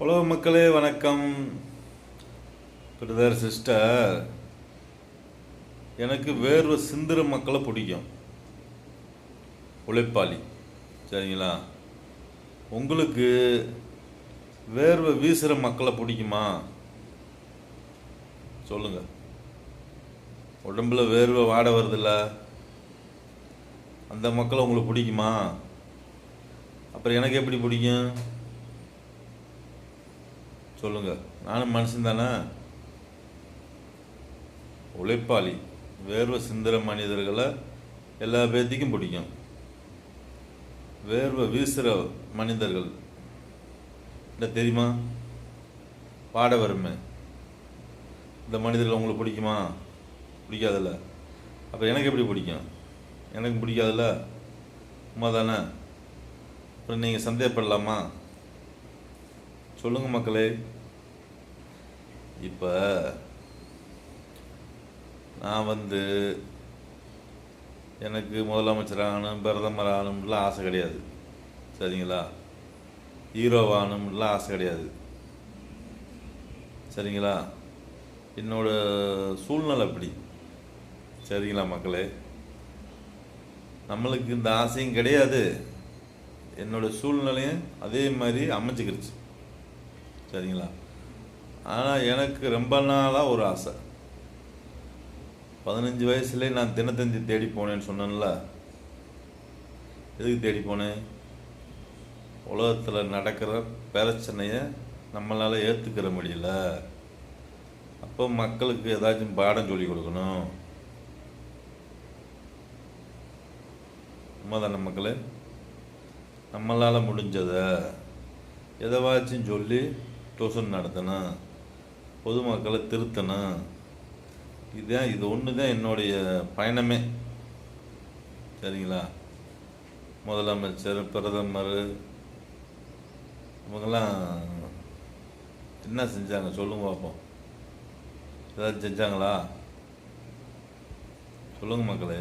உலக மக்களே வணக்கம். பிரதர் சிஸ்டர், எனக்கு வேர்வை சிந்துற மக்களை பிடிக்கும், உழைப்பாளி. சரிங்களா? உங்களுக்கு வேர்வை வீசுகிற மக்களை பிடிக்குமா? சொல்லுங்க. உடம்புல வேர்வை வாட வருதில்ல, அந்த மக்களை உங்களுக்கு பிடிக்குமா? அப்புறம் எனக்கு எப்படி பிடிக்கும் சொல்லுங்க. நானும் மனுஷன் தானே, உழைப்பாளி. வேர்வை சிந்துற மனிதர்களை எல்லா பேர்த்திக்கும் பிடிக்கும். வேர்வை வீசுகிற மனிதர்கள் இல்லை தெரியுமா, பாட வருமே, இந்த மனிதர்கள் உங்களுக்கு பிடிக்குமா? பிடிக்காதில்ல. அப்போ எனக்கு எப்படி பிடிக்கும்? எனக்கு பிடிக்காதில்ல, உண்மை தானே. அப்புறம் நீங்கள் சந்தேகப்படலாமா? சொல்லுங்கள் மக்களே. இப்போ நான் எனக்கு முதலமைச்சர் ஆகணும், பிரதமர் ஆகணும்லாம் ஆசை கிடையாது. சரிங்களா? ஹீரோவாகணும்லாம் ஆசை கிடையாது. சரிங்களா? என்னோட சூழ்நிலை அப்படி. சரிங்களா மக்களே? நம்மளுக்கு இந்த ஆசையும் கிடையாது, என்னோட சூழ்நிலையும் அதே மாதிரி அமைஞ்சிக்கிருச்சு. சரிங்களா? ஆனால் எனக்கு ரொம்ப நாளாக ஒரு ஆசை. 15 வயசுலேயே நான் தினத்தந்தி தேடி போனேன்னு சொன்னேன்ல. எதுக்கு தேடி போனேன்? உலகத்தில் நடக்கிற பிரச்சனையை நம்மளால் ஏற்றுக்கிற முடியல, அப்போ மக்களுக்கு ஏதாச்சும் பாடம் சொல்லி கொடுக்கணும். உண்மைதான மக்களே? நம்மளால் முடிஞ்சதை எதவாச்சும் சொல்லி டியூஷன் நடத்தணும், பொதுமக்களை திருத்தணும். இது ஒன்று தான் என்னுடைய பயணமே. சரிங்களா? முதலமைச்சர், பிரதமர் இவங்கெல்லாம் என்ன செஞ்சாங்க சொல்லுங்க பார்ப்போம். ஏதாவது செஞ்சாங்களா? சொல்லுங்க மக்களே.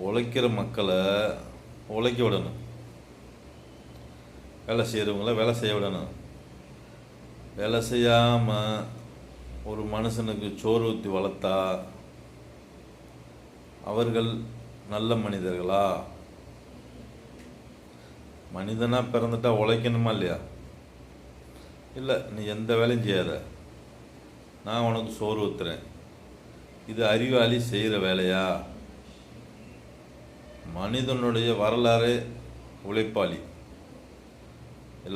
உழைக்கிற மக்களை உழைக்க விடணும், வேலை செய்கிறவங்கள வேலை செய்ய விடணும். வேலை செய்யாமல் ஒரு மனுஷனுக்கு சோறு ஊற்றி வளர்த்தா அவர்கள் நல்ல மனிதர்களா? மனிதனாக பிறந்துட்டா உழைக்கணுமா இல்லையா? இல்லை, நீ எந்த வேலையும் செய்யாத, நான் உனக்கு சோறு ஊற்றுறேன். இது அறிவாளி செய்கிற வேலையா? மனிதனுடைய வரலாறு உழைப்பாளி.